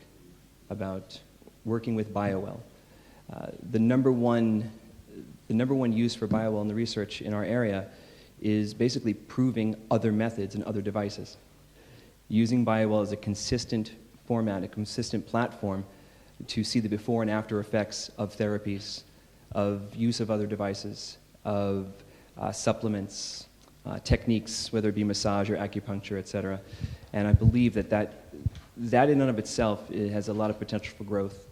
about working with BioWell. The number one use for BioWell in the research in our area is basically proving other methods and other devices. Using BioWell as a consistent format, a consistent platform to see the before and after effects of therapies, of use of other devices, of supplements, techniques, whether it be massage or acupuncture, etc. And I believe that in and of itself, it has a lot of potential for growth.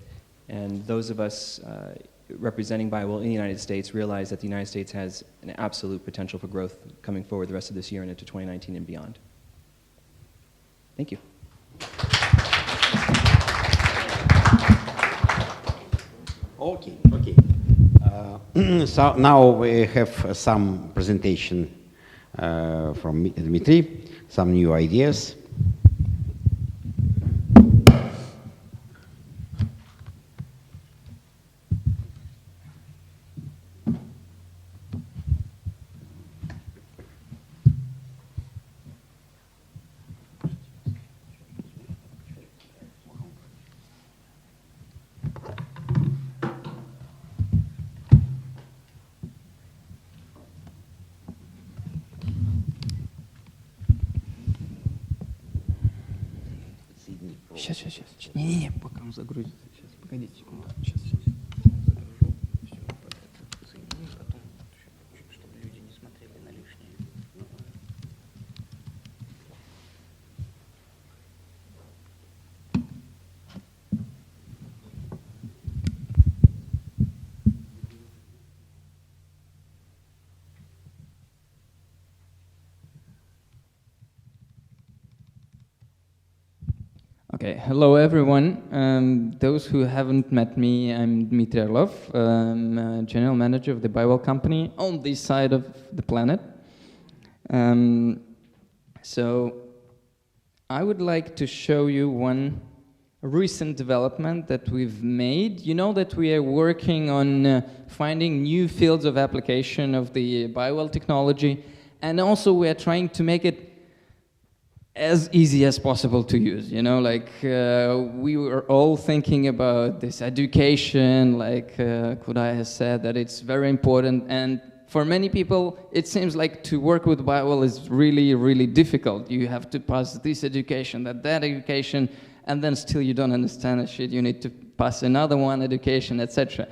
And those of us representing BioWell in the United States realize that the United States has an absolute potential for growth coming forward the rest of this year and into 2019 and beyond. Thank you. Okay, okay. So now we have some presentation from Dmitry, some new ideas. Сейчас. Не, пока он загрузится. Сейчас, погодите секунду. Сейчас. Чтобы люди не смотрели на лишнее. Okay, hello everyone. Those who haven't met me, I'm Dmitry Orlov. I'm General Manager of the BioWell company on this side of the planet. So I would like to show you one recent development that we've made. You know that we are working on finding new fields of application of the BioWell technology, and also we are trying to make it as easy as possible to use, you know, like we were all thinking about this education, like Kudai has said, that it's very important, and for many people it seems like to work with BioWell is really, really difficult. You have to pass this education, that education, and then still you don't understand the shit, you need to pass another one education, etc.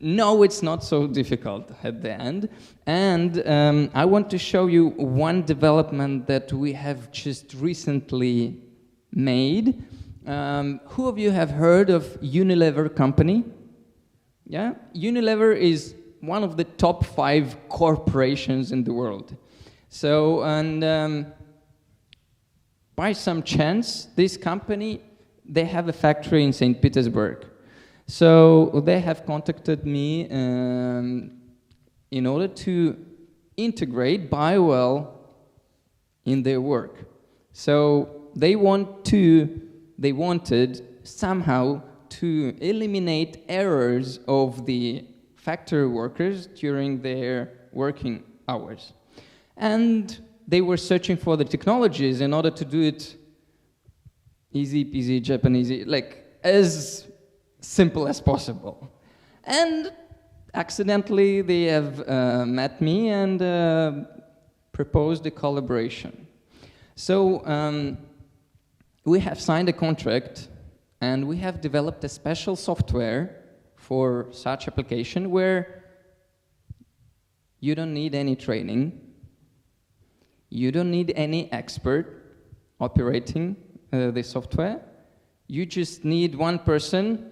No, it's not so difficult at the end. And I want to show you one development that we have just recently made. Who of you have heard of Unilever company? Yeah? Unilever is one of the top 5 corporations in the world. So, and by some chance, this company, they have a factory in St. Petersburg. So they have contacted me in order to integrate BioWell in their work. So they wanted somehow to eliminate errors of the factory workers during their working hours. And they were searching for the technologies in order to do it easy peasy Japanese, like as simple as possible. And accidentally they have met me and proposed a collaboration. So we have signed a contract and we have developed a special software for such application where you don't need any training, you don't need any expert operating the software, you just need one person,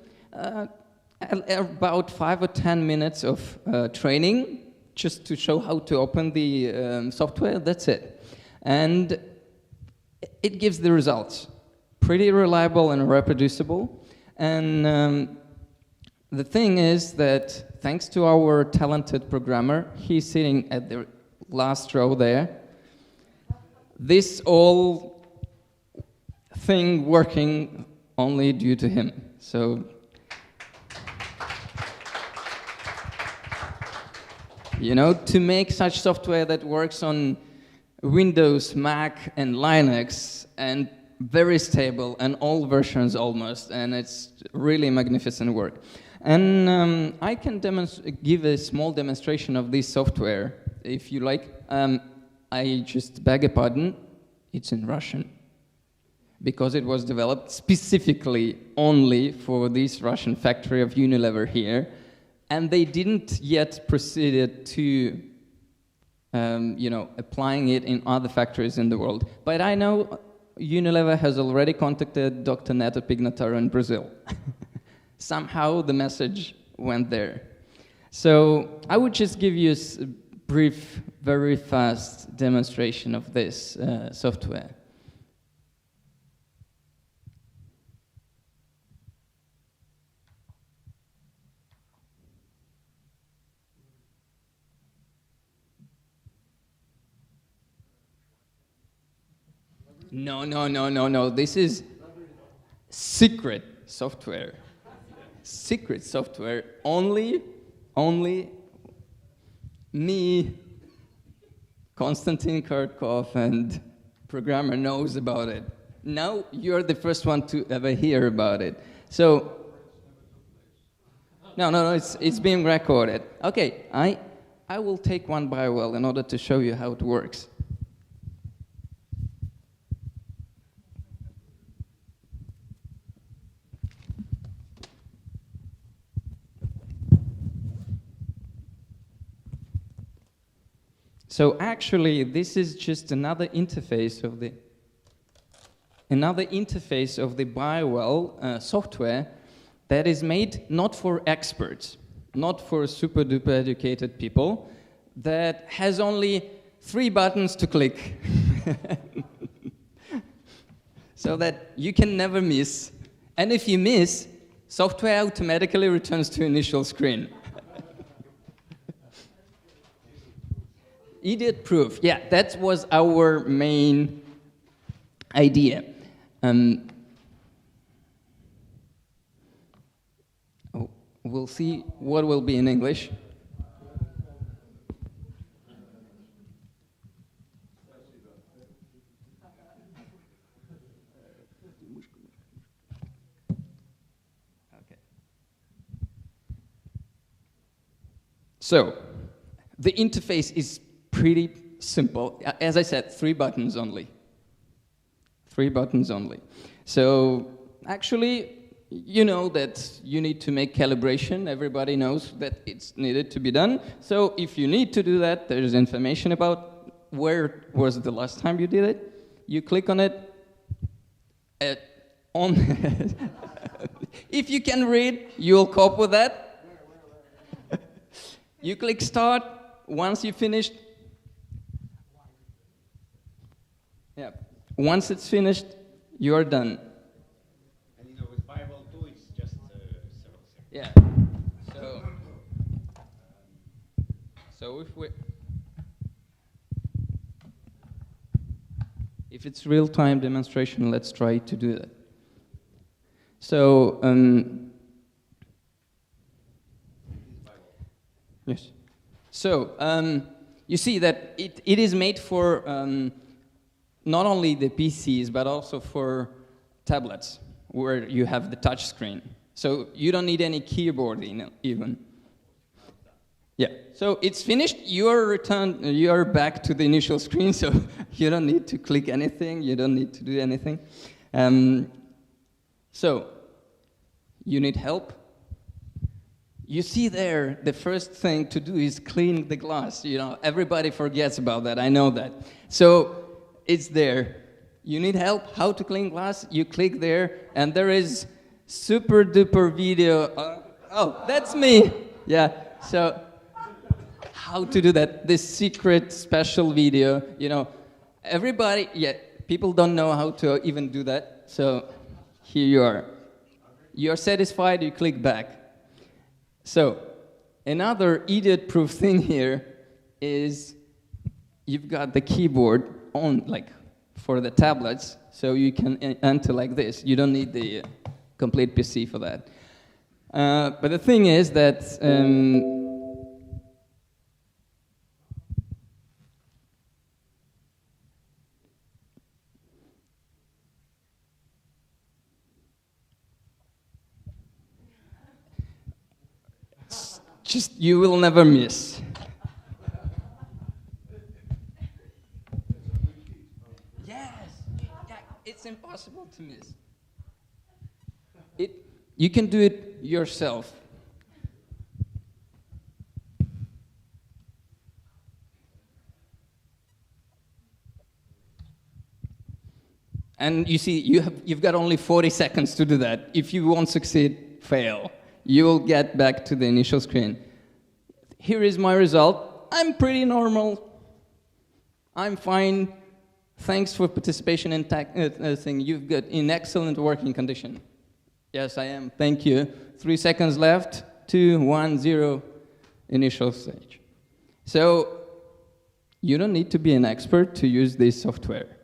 about 5 or 10 minutes of training just to show how to open the software, that's it. And it gives the results. Pretty reliable and reproducible. And the thing is that thanks to our talented programmer, he's sitting at the last row there, this all thing working only due to him. So, you know, to make such software that works on Windows, Mac, and Linux, and very stable, and all versions almost, and it's really magnificent work. And I can give a small demonstration of this software, if you like. I just beg a pardon, it's in Russian, because it was developed specifically only for this Russian factory of Unilever here, and they didn't yet proceed to applying it in other factories in the world. But I know Unilever has already contacted Dr. Neto Pignataro in Brazil. Somehow the message went there. So I would just give you a brief, very fast demonstration of this software. No. This is secret software. Secret software. Only me, Konstantin Kartkov, and programmer knows about it. Now you're the first one to ever hear about it. So, no, it's being recorded. Okay, I will take one by well in order to show you how it works. So actually, this is just another interface of the BioWell software that is made not for experts, not for super duper educated people, that has only 3 buttons to click, so that you can never miss. And if you miss, software automatically returns to initial screen. Idiot proof. Yeah, that was our main idea. We'll see what will be in English. Okay. So, the interface is pretty simple. As I said, 3 buttons only. 3 buttons only. So actually, you know that you need to make calibration. Everybody knows that it's needed to be done. So if you need to do that, there's information about where was the last time you did it. You click on it. If you can read, you'll cope with that. You click start. Once you finished, yeah. Once it's finished, you are done. And with BioWell 2, it's just several seconds. Yeah. So if it's real-time demonstration, let's try to do that. So yes. So you see that it is made for not only the PCs, but also for tablets, where you have the touch screen. So you don't need any keyboard even. Yeah. So it's finished. You're back to the initial screen. So you don't need to click anything. You don't need to do anything. So you need help. You see there, the first thing to do is clean the glass. Everybody forgets about that. I know that. So it's there. You need help. How to clean glass? You click there, and there is super duper video. Oh, that's me. Yeah. So how to do that? This secret special video. Everybody. Yeah. People don't know how to even do that. So here you are. You're satisfied. You click back. So, another idiot-proof thing here is you've got the keyboard on, like, for the tablets, so you can enter like this. You don't need the complete PC for that. But the thing is that you will never miss. Yes, it's impossible to miss. You can do it yourself. And you see, you've got only 40 seconds to do that. If you won't succeed, fail. You will get back to the initial screen. Here is my result. I'm pretty normal. I'm fine. Thanks for participation in thing. You've got in excellent working condition. Yes, I am. Thank you. 3 seconds left. 2, 1, 0. Initial stage. So you don't need to be an expert to use this software.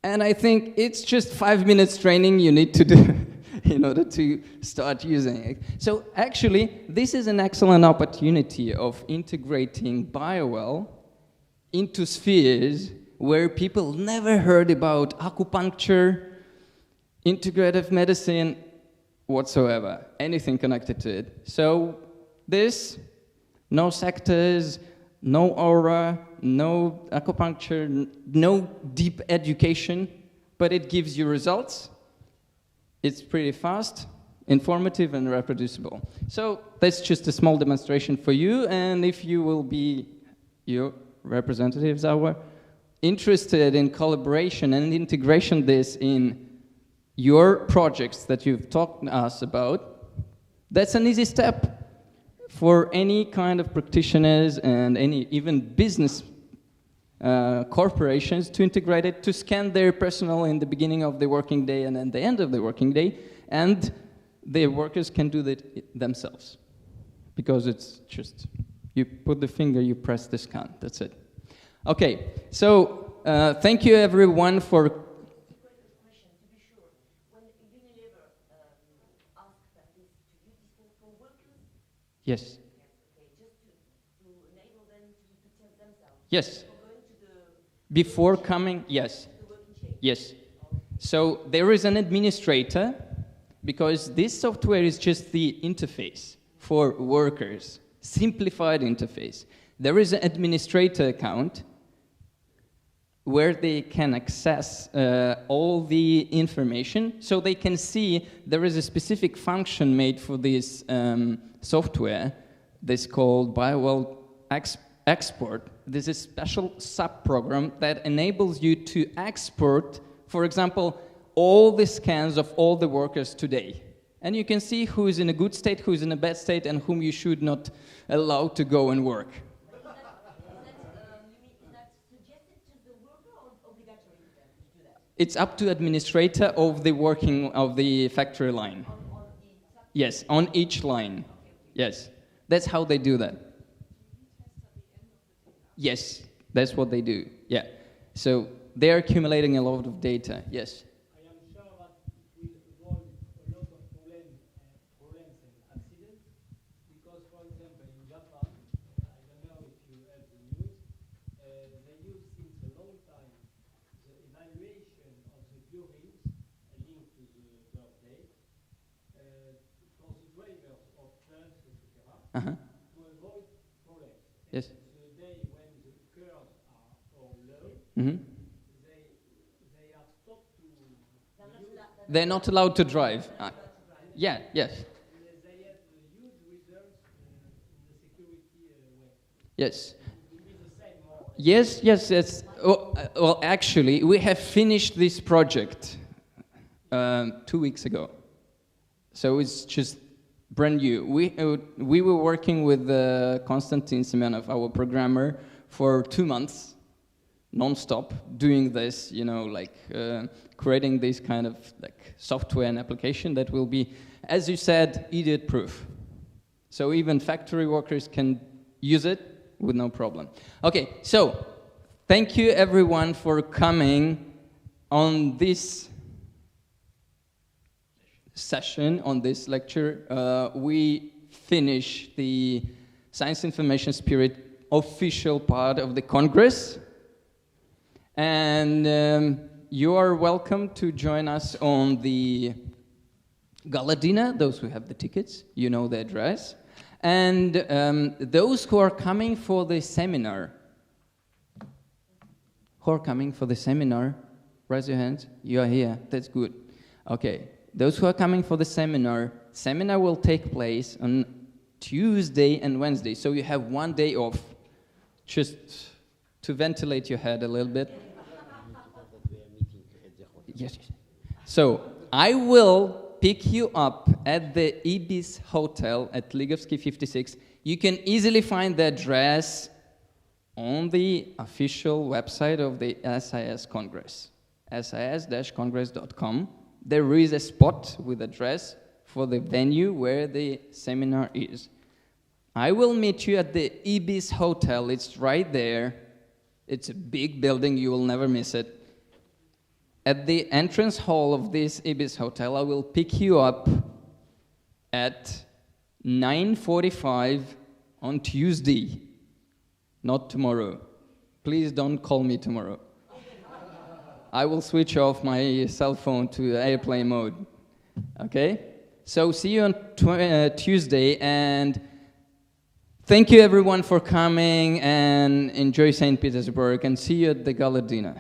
And I think it's just 5 minutes training you need to do in order to start using it. So actually, this is an excellent opportunity of integrating BioWell into spheres where people never heard about acupuncture, integrative medicine, whatsoever, anything connected to it. So this, no sectors, no aura, no acupuncture, no deep education, but it gives you results. It's pretty fast, informative, and reproducible. So that's just a small demonstration for you, and if you will be, your representatives are interested in collaboration and integration this in your projects that you've talked to us about, that's an easy step for any kind of practitioners and any even business corporations to integrate it, to scan their personal in the beginning of the working day and at the end of the working day, and their workers can do that themselves. Because it's just, you put the finger, you press the scan, that's it. Okay, so thank you everyone for... Yes. Yes. Before coming, yes. Yes. So there is an administrator, because this software is just the interface for workers, simplified interface. There is an administrator account where they can access all the information, so they can see there is a specific function made for this software. This called BioWell Export. This is a special sub-program that enables you to export, for example, all the scans of all the workers today. And you can see who is in a good state, who is in a bad state, and whom you should not allow to go and work. It's up to administrator of the working of the factory line. Yes, on each line. Yes, that's how they do that. Yes, that's what they do. Yeah, so they're accumulating a lot of data. Yes. I am sure that it will avoid a lot of problems and accidents, because, for example, in Japan, I don't know if you have the news, they use since a long time the evaluation of the viewings linked to the birthday for the drivers of trucks, etc., to avoid problems. Yes. The day when the curves are all low, Mm-hmm. they are stopped to use. They're not allowed to drive. Yeah, yes. They have huge results in the security way. Yes. It will be the same more. Yes, yes, yes. Well, actually, we have finished this project 2 weeks ago. So it's just brand new. We were working with Konstantin Semenov, our programmer, for 2 months, non-stop, doing this, you know, like creating this kind of like software and application that will be, as you said, idiot-proof. So even factory workers can use it with no problem. Okay, so thank you everyone for coming on this session, on this lecture. We finish the Science Information Spirit official part of the Congress. And you are welcome to join us on the gala dinner, those who have the tickets, you know the address. And those who are coming for the seminar, raise your hands. You are here, that's good. Okay, those who are coming for the seminar will take place on Tuesday and Wednesday, so you have 1 day off, just to ventilate your head a little bit. Yes. So I will pick you up at the Ibis Hotel at Ligovsky 56. You can easily find the address on the official website of the SIS Congress, sis-congress.com. There is a spot with address for the venue where the seminar is. I will meet you at the Ibis Hotel. It's right there. It's a big building. You will never miss it. At the entrance hall of this Ibis Hotel, I will pick you up at 9:45 on Tuesday, not tomorrow. Please don't call me tomorrow. I will switch off my cell phone to airplane mode. Okay? So see you on Tuesday, and thank you everyone for coming, and enjoy St. Petersburg, and see you at the Gala dinner.